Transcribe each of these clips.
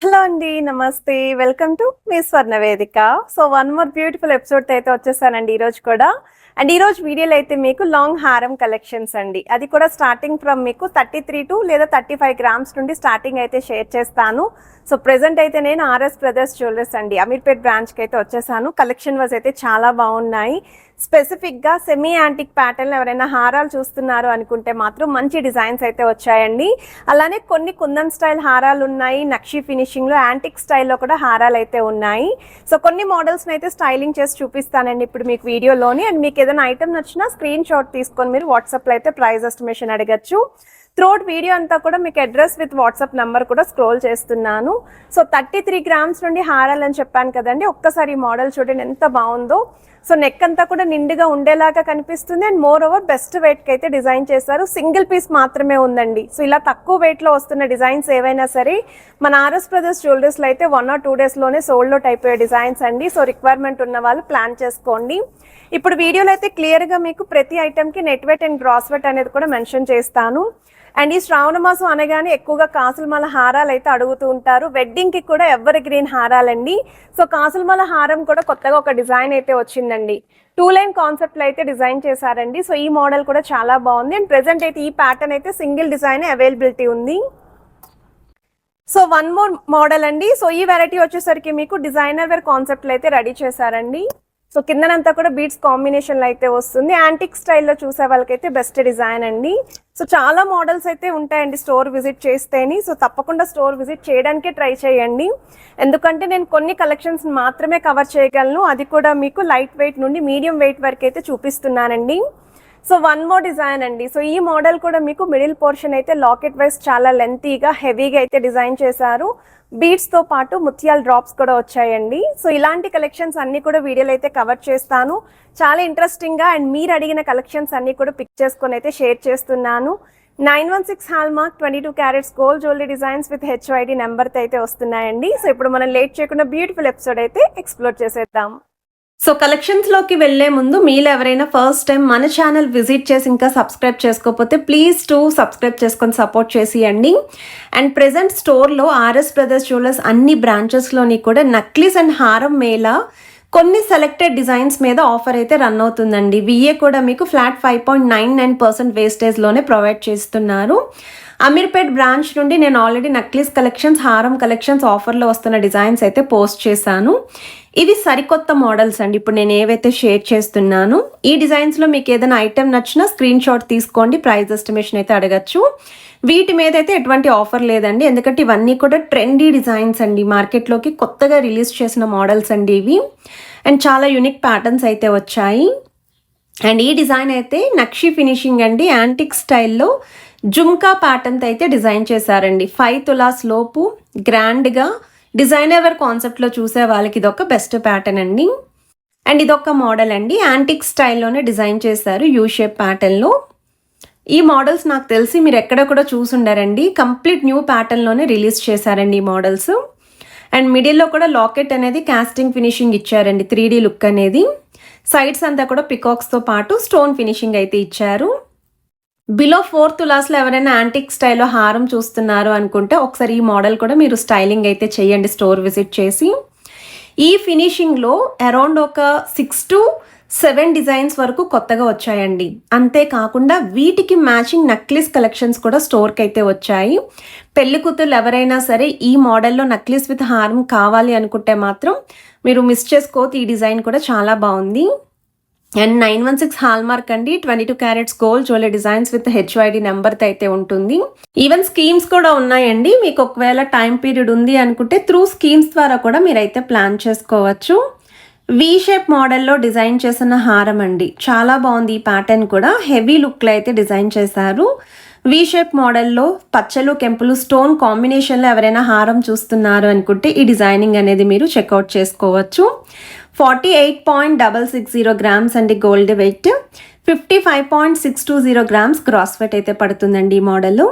Hello అండి, నమస్తే. Welcome to me స్వర్ణ వేదిక. So one more beautiful episode అయితే వచ్చేసానండి ఈరోజు కూడా. అండ్ ఈరోజు వీడియోలో అయితే మీకు లాంగ్ హారం కలెక్షన్స్ అండి, అది కూడా స్టార్టింగ్ ఫ్రమ్ మీకు 33 టు లేదా 35 గ్రామ్స్ నుండి స్టార్టింగ్ అయితే షేర్ చేస్తాను. సో ప్రెసెంట్ అయితే నేను ఆర్ఎస్ బ్రదర్స్ జ్యువెలర్స్ అండి, అమీర్పేట్ బ్రాంచ్కి అయితే వచ్చేసాను. కలెక్షన్ వైజ్ అయితే చాలా బాగున్నాయి. స్పెసిఫిక్గా సెమీ యాంటిక్ ప్యాటర్న్ ఎవరైనా హారాలు చూస్తున్నారు అనుకుంటే మాత్రం మంచి డిజైన్స్ అయితే వచ్చాయండి. అలానే కొన్ని కుందన్ స్టైల్ హారాలు ఉన్నాయి, నక్షి ఫినిషింగ్లో యాంటిక్ స్టైల్లో కూడా హారాలు అయితే ఉన్నాయి. సో కొన్ని మోడల్స్ని అయితే స్టైలింగ్ చేసి చూపిస్తానండి ఇప్పుడు మీకు వీడియోలోని. అండ్ మీకు ఏదైనా ఐటమ్ నచ్చినా స్క్రీన్ షాట్ తీసుకొని మీరు వాట్సాప్లో అయితే ప్రైస్ ఎస్టిమేషన్ అడగచ్చు. త్రూఅవుట్ వీడియో అంతా కూడా మీకు అడ్రస్ విత్ వాట్సాప్ నెంబర్ కూడా స్క్రోల్ చేస్తున్నాను. సో 33 గ్రామ్స్ నుండి హారాలు అని చెప్పాను కదండి, ఒక్కసారి ఈ మోడల్ చూడండి ఎంత బాగుందో. సో నెక్ అంతా కూడా నిండుగా ఉండేలాగా కనిపిస్తుంది. అండ్ మోర్ ఓవర్ బెస్ట్ వెయిట్కి అయితే డిజైన్ చేశారు. సింగిల్ పీస్ మాత్రమే ఉందండి. సో ఇలా తక్కువ వెయిట్లో వస్తున్న డిజైన్స్ ఏవైనా సరే మన ఆర్ఎస్ బ్రదర్స్ జ్యువెలరీస్లో అయితే 1 or 2 డేస్లోనే సోల్డ్ అవుట్ అయిపోయే డిజైన్స్ అండి. సో రిక్వైర్మెంట్ ఉన్న వాళ్ళు ప్లాన్ చేసుకోండి. ఇప్పుడు వీడియోలో అయితే క్లియర్గా మీకు ప్రతి ఐటమ్కి net weight and gross weight అనేది కూడా మెన్షన్ చేస్తాను. అండ్ ఈ శ్రావణ మాసం అనగానే ఎక్కువగా కాసులమాల హారాలు అయితే అడుగుతూ ఉంటారు. వెడ్డింగ్కి కూడా ఎవర్ గ్రీన్ హారాలండి. సో కాసులమాల హారం కూడా కొత్తగా ఒక డిజైన్ అయితే వచ్చిందండి. 2 లైన్ కాన్సెప్ట్లో అయితే డిజైన్ చేశారండి. సో ఈ మోడల్ కూడా చాలా బాగుంది. అండ్ ప్రెసెంట్ అయితే ఈ ప్యాటర్న్ అయితే సింగిల్ డిజైన్ అవైలబిలిటీ ఉంది. సో వన్ మోర్ మోడల్ అండి. సో ఈ వెరైటీ వచ్చేసరికి మీకు డిజైనర్ వేర్ కాన్సెప్ట్లో అయితే రెడీ చేశారండి. సో కిందనంతా కూడా బీడ్స్ కాంబినేషన్లో అయితే వస్తుంది. యాంటిక్ స్టైల్లో చూసే వాళ్ళకైతే బెస్ట్ డిజైన్ అండి. సో చాలా మోడల్స్ అయితే ఉంటాయండి స్టోర్ విజిట్ చేస్తేని. సో తప్పకుండా స్టోర్ విజిట్ చేయడానికే ట్రై చేయండి. ఎందుకంటే నేను కొన్ని కలెక్షన్స్ మాత్రమే కవర్ చేయగలను, అది కూడా మీకు లైట్ వెయిట్ నుండి మీడియం వెయిట్ వరకు అయితే చూపిస్తున్నానండి. సో వన్ మోర్ డిజైన్ అండి. సో ఈ మోడల్ కూడా మీకు మిడిల్ పోర్షన్ అయితే లాకెట్ వైజ్ చాలా లెంతీగా హెవీగా అయితే డిజైన్ చేశారు. బీడ్స్తో పాటు ముత్యాల డ్రాప్స్ కూడా వచ్చాయండి. సో ఇలాంటి కలెక్షన్స్ అన్నీ కూడా వీడియోలో అయితే కవర్ చేస్తాను. చాలా ఇంట్రెస్టింగ్గా అండ్ మీరు అడిగిన కలెక్షన్స్ అన్నీ కూడా పిక్ చేసుకొని అయితే షేర్ చేస్తున్నాను. 916 hallmark 22 carats gold jewellery designs with HYD నెంబర్తో అయితే వస్తున్నాయండి. సో ఇప్పుడు మనం లేట్ చేయకుండా బ్యూటిఫుల్ ఎపిసోడ్ అయితే ఎక్స్ప్లోర్ చేసేద్దాం. సో కలెక్షన్స్లోకి వెళ్లే ముందు మీరు ఎవరైనా ఫస్ట్ టైం మన ఛానల్ విజిట్ చేసి ఇంకా సబ్స్క్రైబ్ చేసుకోకపోతే ప్లీజ్ సబ్స్క్రైబ్ చేసుకొని సపోర్ట్ చేసియండి. అండ్ ప్రెజెంట్ స్టోర్లో ఆర్ఎస్ బ్రదర్స్ జ్యువెలర్స్ అన్ని బ్రాంచెస్లోని కూడా నక్లీస్ అండ్ హారం మేళా కొన్ని సెలెక్టెడ్ డిజైన్స్ మీద ఆఫర్ అయితే రన్ అవుతుందండి. విఏ కూడా మీకు ఫ్లాట్ 5.99% వేస్టేజ్లోనే ప్రొవైడ్ చేస్తున్నారు. అమీర్పేట్ బ్రాంచ్ నుండి నేను ఆల్రెడీ నక్లీస్ కలెక్షన్స్, హారం కలెక్షన్స్ ఆఫర్లో వస్తున్న డిజైన్స్ అయితే పోస్ట్ చేశాను. ఇవి సరికొత్త మోడల్స్ అండి ఇప్పుడు నేను ఏవైతే షేర్ చేస్తున్నాను. ఈ డిజైన్స్లో మీకు ఏదైనా ఐటెం నచ్చినా స్క్రీన్ షాట్ తీసుకోండి, ప్రైస్ ఎస్టిమేషన్ అయితే అడగచ్చు. వీటి మీద అయితే ఎటువంటి ఆఫర్ లేదండి, ఎందుకంటే ఇవన్నీ కూడా ట్రెండీ డిజైన్స్ అండి, మార్కెట్లోకి కొత్తగా రిలీజ్ చేసిన మోడల్స్ అండి ఇవి. అండ్ చాలా యూనిక్ ప్యాటర్న్స్ అయితే వచ్చాయి. అండ్ ఈ డిజైన్ అయితే నక్షి ఫినిషింగ్ అండి, యాంటిక్ స్టైల్లో జుమ్కా ప్యాటర్న్తో అయితే డిజైన్ చేశారండి. 5 తులాస్ లోపు గ్రాండ్గా డిజైనర్ వేర్ కాన్సెప్ట్లో చూసే వాళ్ళకి ఇదొక బెస్ట్ ప్యాటర్న్ అండి. అండ్ ఇదొక మోడల్ అండి, యాంటిక్ స్టైల్లోనే డిజైన్ చేశారు యూ షేప్ ప్యాటర్న్లో. ఈ మోడల్స్ నాకు తెలిసి మీరు ఎక్కడ కూడా చూసుండారండి, కంప్లీట్ న్యూ ప్యాటర్న్లోనే రిలీజ్ చేశారండి ఈ మోడల్స్. అండ్ మిడిల్లో కూడా లాకెట్ అనేది కాస్టింగ్ ఫినిషింగ్ ఇచ్చారండి, 3D లుక్ అనేది. సైడ్స్ అంతా కూడా పికాక్స్తో పాటు స్టోన్ ఫినిషింగ్ అయితే ఇచ్చారు. బిలో 4 తులాస్లో ఎవరైనా యాంటిక్ స్టైల్లో హారం చూస్తున్నారు అనుకుంటే ఒకసారి ఈ మోడల్ కూడా మీరు స్టైలింగ్ అయితే చేయండి స్టోర్ విజిట్ చేసి. ఈ ఫినిషింగ్లో అరౌండ్ ఒక 6 to 7 డిజైన్స్ వరకు కొత్తగా వచ్చాయండి. అంతేకాకుండా వీటికి మ్యాచింగ్ నక్లీస్ కలెక్షన్స్ కూడా స్టోర్కి అయితే వచ్చాయి. పెళ్లి కూతురు ఎవరైనా సరే ఈ మోడల్లో నక్లీస్ విత్ హారం కావాలి అనుకుంటే మాత్రం మీరు మిస్ చేసుకోవద్దు, ఈ డిజైన్ కూడా చాలా బాగుంది. అండ్ 916 హాల్మార్క్ అండి, 22 carats gold jewellery designs with HYD నెంబర్తో అయితే ఉంటుంది. ఈవెన్ స్కీమ్స్ కూడా ఉన్నాయండి, మీకు ఒకవేళ టైం పీరియడ్ ఉంది అనుకుంటే త్రూ స్కీమ్స్ ద్వారా కూడా మీరైతే ప్లాన్ చేసుకోవచ్చు. వి షేప్ మోడల్లో డిజైన్ చేసిన హారం అండి, చాలా బాగుంది. ఈ ప్యాటర్న్ కూడా హెవీ లుక్లో అయితే డిజైన్ చేశారు. వి షేప్ మోడల్లో పచ్చలు కెంపులు స్టోన్ కాంబినేషన్లో ఎవరైనా హారం చూస్తున్నారు అనుకుంటే ఈ డిజైనింగ్ అనేది మీరు చెక్అవుట్ చేసుకోవచ్చు. 48.660 గ్రామ్స్ అండి gold weight, 55.620 grams gross weight అయితే పడుతుందండి ఈ మోడల్.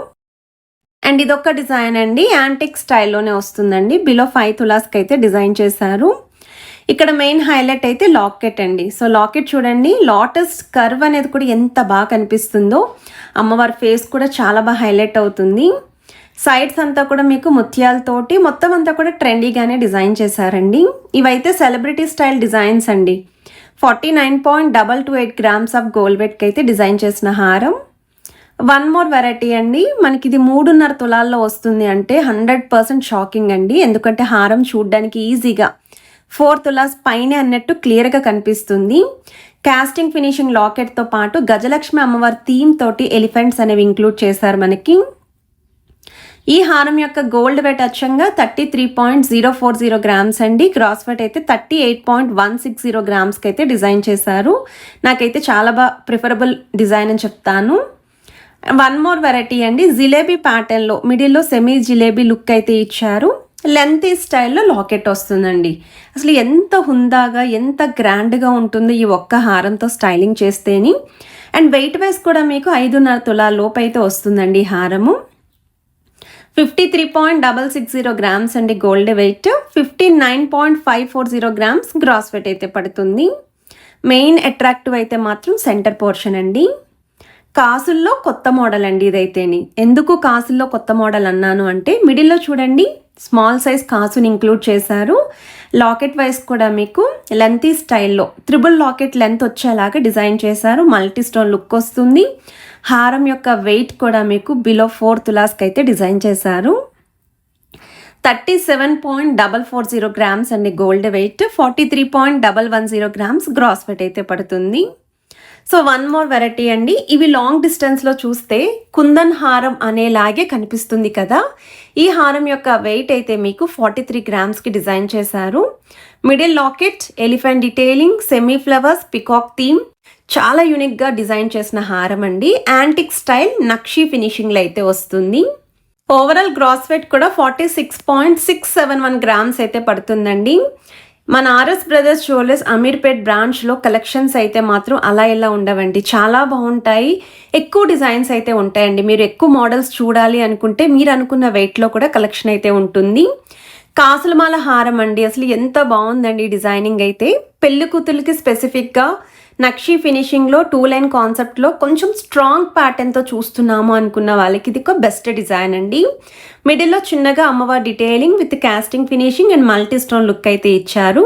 అండ్ ఇదొక డిజైన్ అండి, యాంటిక్ స్టైల్లోనే వస్తుందండి. బిలో 5 తులాస్కి అయితే డిజైన్ చేశారు. ఇక్కడ మెయిన్ హైలైట్ అయితే లాకెట్ అండి. సో లాకెట్ చూడండి, లోటస్ కర్వ్ అనేది కూడా ఎంత బాగా కనిపిస్తుందో, అమ్మవారి ఫేస్ కూడా చాలా బాగా హైలైట్ అవుతుంది. సైడ్స్ అంతా కూడా మీకు ముత్యాలతోటి మొత్తం అంతా కూడా ట్రెండీగానే డిజైన్ చేశారండి. ఇవైతే సెలబ్రిటీ స్టైల్ డిజైన్స్ అండి. 49.228 గ్రామ్స్ ఆఫ్ గోల్డ్ వెయిట్కి అయితే డిజైన్ చేసిన హారం. వన్ మోర్ వెరైటీ అండి. మనకి ఇది 3.5 తులాల్లో వస్తుంది అంటే 100% షాకింగ్ అండి. ఎందుకంటే హారం చూడడానికి ఈజీగా 4 తులాస్ పైనే అన్నట్టు క్లియర్గా కనిపిస్తుంది. కాస్టింగ్ ఫినిషింగ్ లాకెట్తో పాటు గజలక్ష్మి అమ్మవారి థీమ్ తోటి ఎలిఫెంట్స్ అనేవి ఇంక్లూడ్ చేశారు మనకి. ఈ హారం యొక్క గోల్డ్ వెయిట్ అచ్చంగా 33.040 గ్రామ్స్ అండి. క్రాస్ వెయిట్ అయితే 38.160 గ్రామ్స్కి అయితే డిజైన్ చేశారు. నాకైతే చాలా బాగా ప్రిఫరబుల్ డిజైన్ అని చెప్తాను. వన్ మోర్ వెరైటీ అండి. జిలేబీ ప్యాటర్న్లో మిడిల్లో సెమీ జిలేబీ లుక్ అయితే ఇచ్చారు. లెంతీ స్టైల్లో లాకెట్ వస్తుందండి. అసలు ఎంత హుందాగా ఎంత గ్రాండ్గా ఉంటుంది ఈ ఒక్క హారంతో స్టైలింగ్ చేస్తేని. అండ్ వెయిట్ వైజ్ కూడా మీకు 5.5 తులాల లోపు అయితే వస్తుందండి ఈ హారము. 53.660 గ్రామ్స్ అండి gold weight. 59.540 grams gross weight అయితే పడుతుంది. మెయిన్ అట్రాక్టివ్ అయితే మాత్రం సెంటర్ పోర్షన్ అండి. కాసుల్లో కొత్త మోడల్ అండి ఇదైతేని. ఎందుకు కాసుల్లో కొత్త మోడల్ అన్నాను అంటే మిడిల్లో చూడండి స్మాల్ సైజ్ కాసుని ఇంక్లూడ్ చేశారు. లాకెట్ వైజ్ కూడా మీకు లెంతీ స్టైల్లో త్రిబుల్ లాకెట్ లెంత్ వచ్చేలాగా డిజైన్ చేశారు. మల్టీ స్టోన్ లుక్ వస్తుంది. హారం యొక్క వెయిట్ కూడా మీకు బిలో 4 తులాస్కి అయితే డిజైన్ చేశారు. 37.440 గ్రామ్స్ అండి gold weight. 43.110 grams gross weight అయితే పడుతుంది. సో వన్ మోర్ వెరైటీ అండి. ఇవి లాంగ్ డిస్టెన్స్లో చూస్తే కుందన్ హారం అనేలాగే కనిపిస్తుంది కదా. ఈ హారం యొక్క వెయిట్ అయితే మీకు 43 గ్రామ్స్కి డిజైన్ చేశారు. Middle locket, elephant detailing, semi flowers, peacock theme, చాలా యూనిక్గా డిజైన్ చేసిన హారం అండి. యాంటిక్ స్టైల్ నక్షీ ఫినిషింగ్లో అయితే వస్తుంది. ఓవరాల్ గ్రాస్ వెయిట్ కూడా 46.671 గ్రామ్స్ అయితే పడుతుందండి. మన ఆర్ఎస్ బ్రదర్స్ జ్యువెలర్స్ అమీర్పేట్ బ్రాంచ్లో కలెక్షన్స్ అయితే మాత్రం అలా ఇలా ఉండవండి. చాలా బాగుంటాయి. ఎక్కువ డిజైన్స్ అయితే ఉంటాయండి. మీరు ఎక్కువ మోడల్స్ చూడాలి అనుకుంటే మీరు అనుకున్న వెయిట్లో కూడా కలెక్షన్ అయితే ఉంటుంది. కాసులమాల హారం అండి. అసలు ఎంత బాగుందండి డిజైనింగ్ అయితే. పెళ్లి కూతురికి స్పెసిఫిక్గా నక్షీ ఫినిషింగ్లో 2 లైన్ కాన్సెప్ట్లో కొంచెం స్ట్రాంగ్ ప్యాటర్న్తో చూస్తున్నాము అనుకున్న వాళ్ళకి ఇది ఒక బెస్ట్ డిజైన్ అండి. మిడిల్లో చిన్నగా అమ్మవారి detailing with casting finishing and multi stone look అయితే ఇచ్చారు.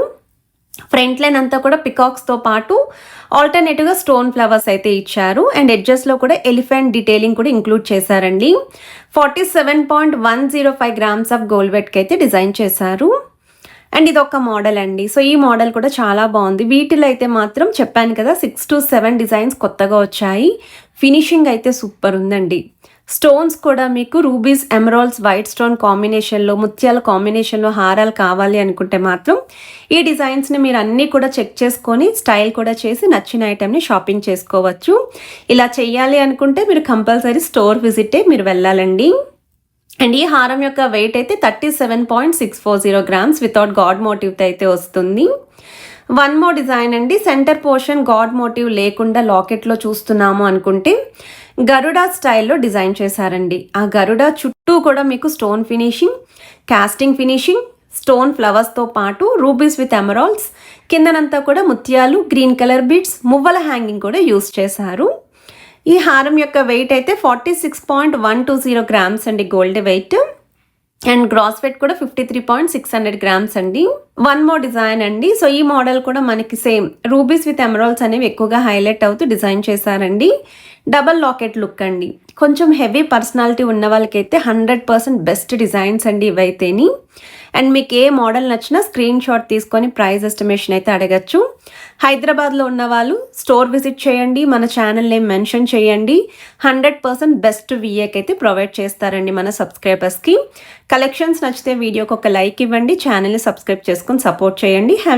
ఫ్రంట్ లైన్ అంతా కూడా పికాక్స్తో పాటు ఆల్టర్నేటివ్గా స్టోన్ ఫ్లవర్స్ అయితే ఇచ్చారు. అండ్ ఎడ్జెస్లో కూడా ఎలిఫెంట్ డీటెయిలింగ్ కూడా ఇంక్లూడ్ చేశారండి. 47.105 గ్రామ్స్ ఆఫ్ గోల్డ్ వెయిట్కి అయితే డిజైన్ చేశారు. అండ్ ఇది ఒక మోడల్ అండి. సో ఈ మోడల్ కూడా చాలా బాగుంది. వీటిలో అయితే మాత్రం చెప్పాను కదా 6 to 7 డిజైన్స్ కొత్తగా వచ్చాయి. ఫినిషింగ్ అయితే సూపర్ ఉందండి. స్టోన్స్ కూడా మీకు రూబీస్, ఎమరాల్డ్స్, వైట్ స్టోన్ కాంబినేషన్లో, ముత్యాల కాంబినేషన్లో హారాలు కావాలి అనుకుంటే మాత్రం ఈ డిజైన్స్ని మీరు అన్నీ కూడా చెక్ చేసుకొని స్టైల్ కూడా చేసి నచ్చిన ఐటెంని షాపింగ్ చేసుకోవచ్చు. ఇలా చేయాలి అనుకుంటే మీరు కంపల్సరీ స్టోర్ విజిటే మీరు వెళ్ళాలండి. అండ్ ఈ హారం యొక్క వెయిట్ అయితే 37.640 గ్రామ్స్ వితౌట్ గాడ్ మోటివ్తో అయితే వస్తుంది. వన్ మోర్ డిజైన్ అండి. సెంటర్ పోర్షన్ గాడ్ మోటివ్ లేకుండా లాకెట్లో చూస్తున్నాము అనుకుంటే గరుడా స్టైల్లో డిజైన్ చేశారండి. ఆ గరుడా చుట్టూ కూడా మీకు stone finishing, casting finishing, stone ఫ్లవర్స్తో పాటు రూబీస్ విత్ ఎమరాల్డ్స్, కిందనంతా కూడా ముత్యాలు, గ్రీన్ కలర్ బీడ్స్, మువ్వల హ్యాంగింగ్ కూడా యూస్ చేశారు. ఈ హారం యొక్క వెయిట్ అయితే 46.120 గ్రామ్స్ అండి gold weight. And gross weight కూడా 53.600 గ్రామ్స్ అండి. వన్ మోర్ డిజైన్ అండి. సో ఈ మోడల్ కూడా మనకి సేమ్ రూబీస్ విత్ ఎమరాల్డ్స్ అనేవి ఎక్కువగా హైలైట్ అవుతూ డిజైన్ చేశారండి. డబల్ లాకెట్ లుక్ అండి. కొంచెం హెవీ పర్సనాలిటీ ఉన్న వాళ్ళకైతే 100% బెస్ట్ డిజైన్స్ అండి ఇవైతేని. అండ్ మీకు ఏ మోడల్ నచ్చినా స్క్రీన్ షాట్ తీసుకొని ప్రైస్ ఎస్టిమేషన్ అయితే అడగచ్చు. హైదరాబాద్లో ఉన్న వాళ్ళు స్టోర్ విజిట్ చేయండి. మన ఛానల్ నేమ్ మెన్షన్ చేయండి. 100% బెస్ట్ విఏకి అయితే ప్రొవైడ్ చేస్తారండి మన సబ్స్క్రైబర్స్కి. కలెక్షన్స్ నచ్చితే వీడియోకి ఒక లైక్ ఇవ్వండి. ఛానల్ని సబ్స్క్రైబ్ చేసుకొని సపోర్ట్ చేయండి.